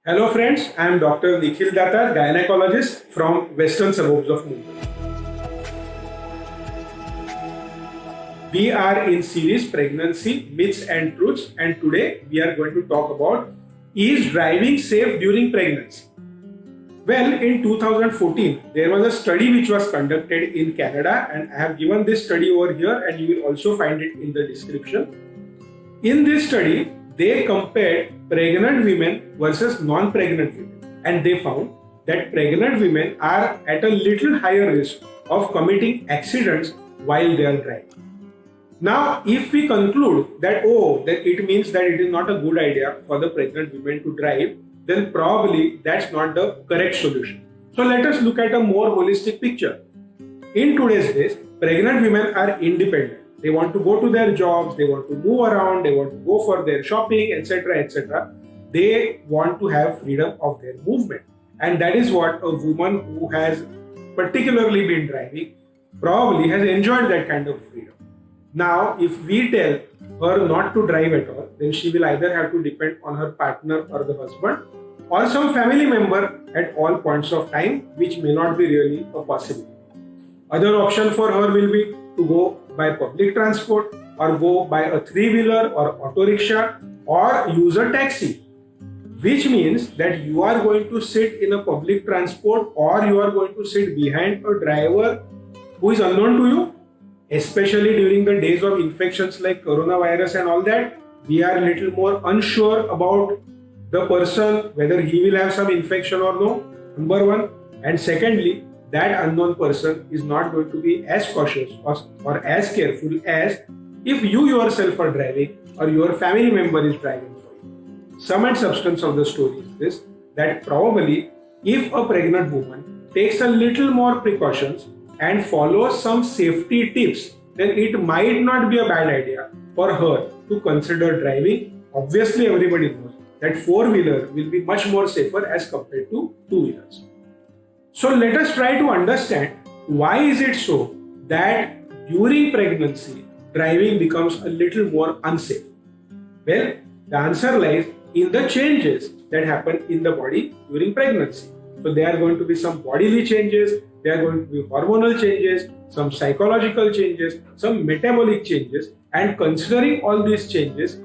Hello friends, I am Dr. Nikhil Datar, gynecologist from western suburbs of Mumbai. We are in series Pregnancy, Myths and Truths, and today we are going to talk about, is driving safe during pregnancy? Well, in 2014, there was a study which was conducted in Canada, and I have given this study over here and you will also find it in the description. In this study, they compared pregnant women versus non-pregnant women, and they found that pregnant women are at a little higher risk of committing accidents while they are driving. Now, if we conclude that that it means that it is not a good idea for the pregnant women to drive, then probably that's not the correct solution. So let us look at a more holistic picture. In today's days, pregnant women are independent. They want to go to their jobs, they want to move around, they want to go for their shopping, etc. etc. They want to have freedom of their movement. And that is what a woman who has particularly been driving probably has enjoyed that kind of freedom. Now, if we tell her not to drive at all, then she will either have to depend on her partner or the husband or some family member at all points of time, which may not be really a possibility. Other option for her will be to go by public transport or go by a three-wheeler or auto rickshaw or use a taxi, which means that you are going to sit in a public transport or you are going to sit behind a driver who is unknown to you, especially during the days of infections like coronavirus and all that. We are a little more unsure about the person, whether he will have some infection or no, number one. And secondly, that unknown person is not going to be as cautious or as careful as if you yourself are driving or your family member is driving for you. Sum and substance of the story is this, that probably if a pregnant woman takes a little more precautions and follows some safety tips, then it might not be a bad idea for her to consider driving. Obviously, everybody knows that four-wheeler will be much more safer as compared to two-wheelers. So let us try to understand why is it so that during pregnancy, driving becomes a little more unsafe. Well, the answer lies in the changes that happen in the body during pregnancy. So there are going to be some bodily changes, there are going to be hormonal changes, some psychological changes, some metabolic changes, and considering all these changes,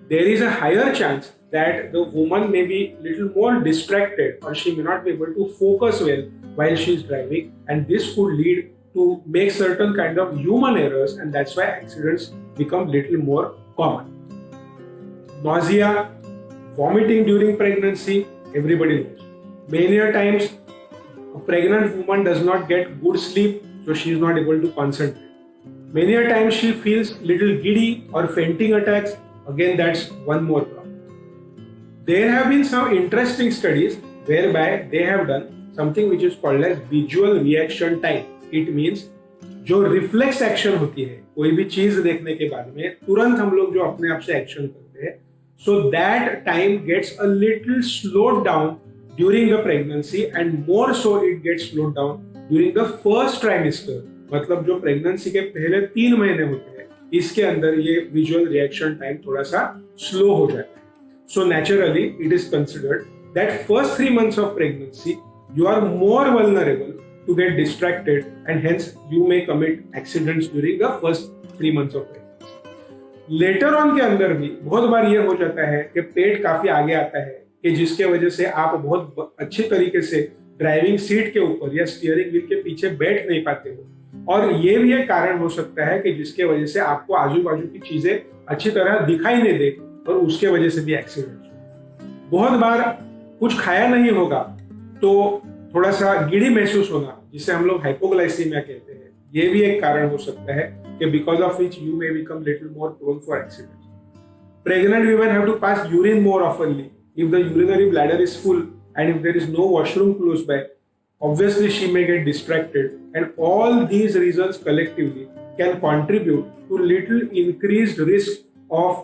there is a higher chance that the woman may be a little more distracted or she may not be able to focus well while she is driving, and this could lead to make certain kind of human errors, and that's why accidents become little more common. Nausea, vomiting during pregnancy, everybody knows. Many a times a pregnant woman does not get good sleep, so she is not able to concentrate. Many a times she feels little giddy or fainting attacks. Again, that's one more problem. There have been some interesting studies whereby they have done something which is called as visual reaction time. It means जो reflex action होती है कोई भी चीज देखने के बाद में तुरंत हम लोग जो अपने आप से एक्शन करते हैं, so that time gets a little slowed down during the pregnancy and more so it gets slowed down during the first trimester. मतलब जो प्रेगनेंसी के पहले 3 महीने होते हैं इसके अंदर ये विजुअल रिएक्शन टाइम थोड़ा सा स्लो हो जाता है. So naturally, it is considered that first 3 months of pregnancy, you are more vulnerable to get distracted and hence you may commit accidents during the first 3 months of pregnancy. Later on के अंदर भी बहुत बार ये हो जाता है कि पेट काफी आगे आता है कि जिसके वजह से आप बहुत अच्छी तरीके से ड्राइविंग सीट के ऊपर या स्टीयरिंग व्हील के पीछे बैठ नहीं पाते हो, और ये भी एक कारण हो सकता है कि जिसके वजह से आपको आजू बाजू की चीजें अच्छी तरह दिखाई नहीं दे और उसके वजह से भी एक्सीडेंट. बहुत बार कुछ खाया नहीं होगा तो थोड़ा सा गिड़ी महसूस होना, जिसे हम लोग हाइपोग्लाइसीमिया कहते हैं, ये भी एक कारण हो सकता है कि because of which you may become little more prone for accident. Pregnant women have to pass urine more oftenly. If the urinary bladder is full and if there is no washroom close by, obviously she may get distracted, and all these reasons collectively can contribute to little increased risk of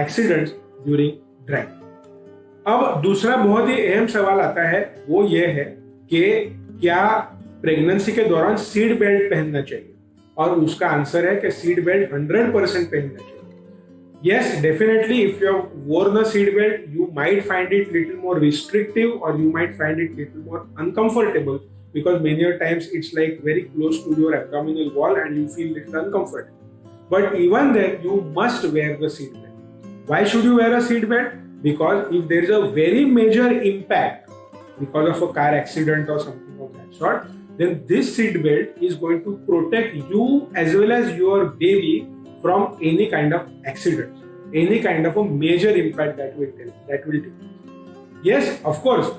accidents during driving. अब दूसरा बहुत ही अहम सवाल आता है, वो ये है कि क्या प्रेगनेंसी के दौरान सीट बेल्ट पहनना चाहिए, और उसका आंसर है कि सीट बेल्ट 100% पहनना चाहिए. Yes, definitely. If you have worn a seat belt, you might find it little more restrictive, or you might find it little more uncomfortable, because many a times it's like very close to your abdominal wall and you feel little uncomfortable. But even then, you must wear the seat belt. Why should you wear a seat belt? Because if there is a very major impact because of a car accident or something of that sort, then this seat belt is going to protect you as well as your baby from any kind of accident, any kind of a major impact that will take. Yes, of course,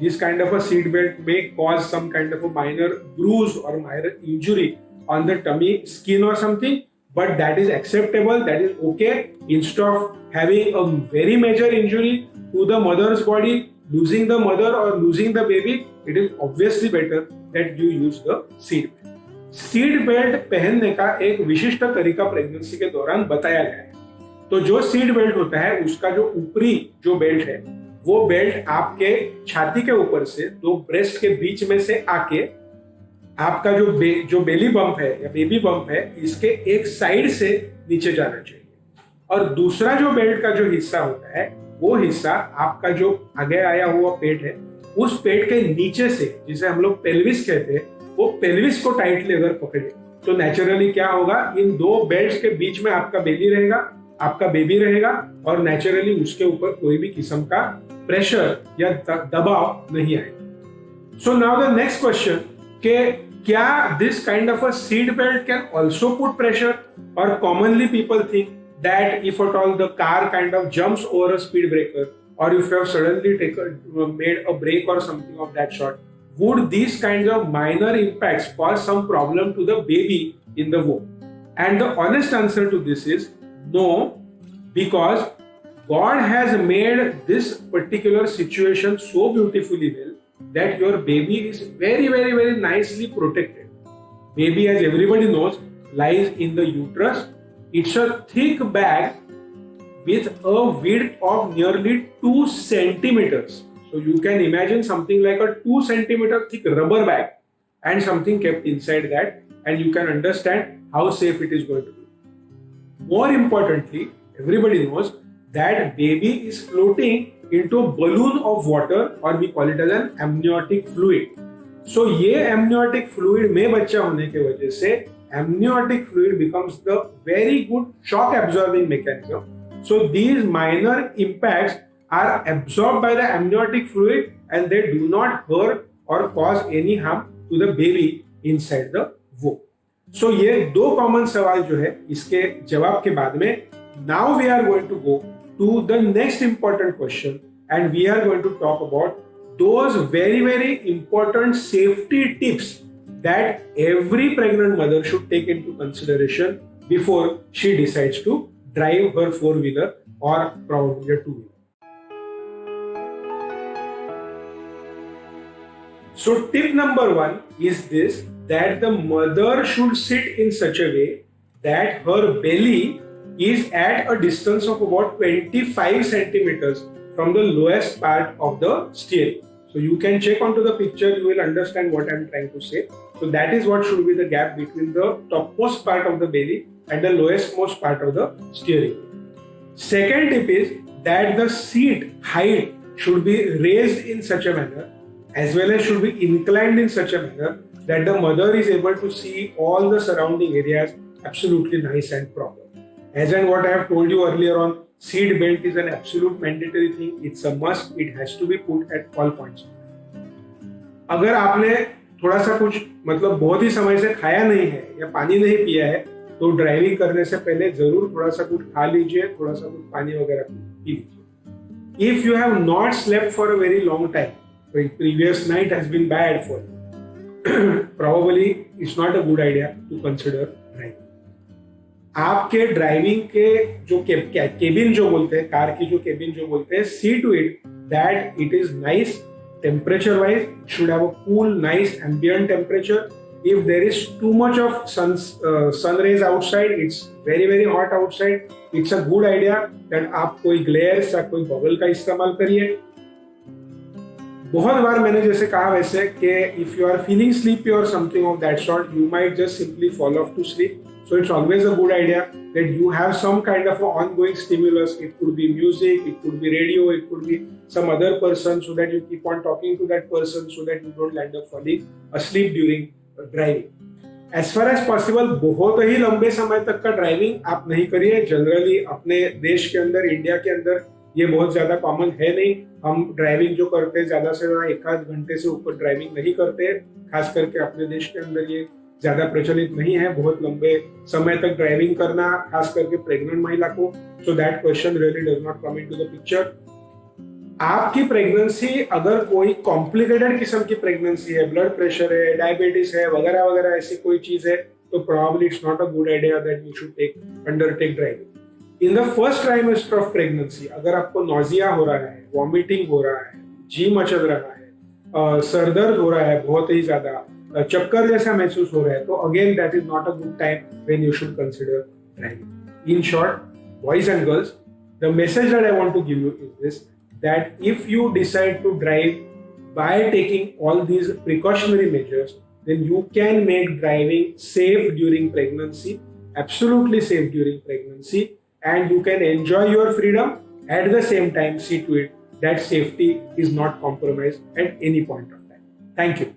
this kind of a seat belt may cause some kind of a minor bruise or minor injury on the tummy skin or something, but that is acceptable, that is okay. Instead of having a very major injury to the mother's body, losing the mother or losing the baby, it is obviously better that you use the seat belt. Seat belt पहनने का एक विशिष्ट तरीका pregnancy के दौरान बताया गया है। तो जो सीट बेल्ट होता है उसका जो ऊपरी जो बेल्ट है, वो बेल्ट आपके छाती के ऊपर से दो ब्रेस्ट के बीच में से आके आपका जो बेली बम्प है या बेबी बम्प है, इसके एक साइड से नीचे जाना चाहिए। और दूसरा जो बेल्ट का जो हिस्सा होता है, वो हिस्सा आपका जो आगे आया हुआ पेट है, उस पेट के नीचे से, जिसे हम लोग पेल्विस कहते हैं, वो पेल्विस को टाइटली अगर पकड़े तो नेचुरली क्या होगा, इन दो बेल्ट्स के बीच में आपका बेबी रहेगा, आपका बेबी रहेगा, और नेचुरली उसके ऊपर कोई भी किस्म का प्रेशर या दबाव नहीं आएगा। So now the next question, के क्या this kind of a seat belt can also put pressure, और commonly people think that if at all the car kind of jumps over a speed breaker, or if you have suddenly made a break or something of that sort, would these kinds of minor impacts cause some problem to the baby in the womb? And the honest answer to this is no, because God has made this particular situation so beautifully well that your baby is very, very, very nicely protected. Baby, as everybody knows, lies in the uterus. It's a thick bag with a width of nearly 2 centimeters. So you can imagine something like a 2 centimeter thick rubber bag and something kept inside that, and you can understand how safe it is going to be. More importantly, everybody knows that baby is floating into a balloon of water, or we call it as an amniotic fluid. So ये amniotic fluid में बच्चा होने के वजह से amniotic fluid becomes the very good shock absorbing mechanism. So these minor impacts are absorbed by the amniotic fluid and they do not hurt or cause any harm to the baby inside the womb. So ये दो common सवाल जो है, इसके जवाब के बाद में now we are going to go to the next important question, and we are going to talk about those very, very important safety tips that every pregnant mother should take into consideration before she decides to drive her four-wheeler or probably a two-wheeler. So tip number 1 is this, that the mother should sit in such a way that her belly is at a distance of about 25 centimeters from the lowest part of the steering. So you can check onto the picture, you will understand what I am trying to say. So that is what should be the gap between the topmost part of the belly and the lowest most part of the steering wheel. Second tip is that the seat height should be raised in such a manner, as well as should be inclined in such a manner that the mother is able to see all the surrounding areas absolutely nice and proper. As and what I have told you earlier on, seat belt is an absolute mandatory thing. It's a must. It has to be put at all points. अगर आपने थोड़ा सा कुछ मतलब बहुत ही समय से खाया नहीं है या पानी नहीं पिया है, तो ड्राइविंग करने से पहले जरूर थोड़ा सा कुछ खा लीजिए, थोड़ा सा कुछ पानी वगैरह पी लीजिए. If you have not slept for a very long time, the previous night has been bad for you, probably it's not a good idea to consider driving. आपके ड्राइविंग के जो केबिन जो बोलते हैं, कार की जो cabin जो बोलते हैं, see to it that it is nice temperature wise. It should have a cool, nice ambient temperature. If there is too much of sun rays outside, it's very, very hot outside, it's a good idea that आप कोई ग्लेयर्स या कोई bubble का इस्तेमाल करिए. बहुत बार मैंने जैसे कहा वैसे कि if you are feeling sleepy or something of that sort, you might just simply fall off to sleep. So it's always a good idea that you have some kind of an ongoing stimulus. It could be music, it could be radio, it could be some other person, so that you keep on talking to that person so that you don't end up falling asleep during driving. As far as possible बहुत ही लंबे समय तक का driving आप नहीं करिए. Generally अपने देश के अंदर, इंडिया के अंदर ये बहुत ज्यादा कॉमन है नहीं. हम ड्राइविंग जो करते हैं ज्यादा से ज्यादा 1 घंटे से ऊपर ड्राइविंग नहीं करते. खास करके अपने देश के अंदर ये ज्यादा प्रचलित नहीं है बहुत लंबे समय तक ड्राइविंग करना, खास करके प्रेग्नेंट महिला को. So that question really does not come into the picture. आपकी प्रेगनेंसी अगर कोई कॉम्प्लिकेटेड किस्म की प्रेगनेंसी है, ब्लड प्रेशर है, डायबिटीज है, वगैरह वगैरह ऐसी कोई चीज है, तो probably it's not a good idea that you should undertake driving. In the first trimester of pregnancy अगर आपको नॉजिया हो रहा है, वॉमिटिंग हो रहा है, जी मचल रहा है, सर दर्द हो रहा है बहुत ही ज्यादा, चक्कर जैसा महसूस हो रहा है, तो again that is not a good time when you should consider driving. In short, boys and girls, the message that I want to give you is this, that if you decide to drive by taking all these precautionary measures, then you can make driving safe during pregnancy, absolutely safe during pregnancy, and you can enjoy your freedom. At the same time, see to it that safety is not compromised at any point of time. Thank you.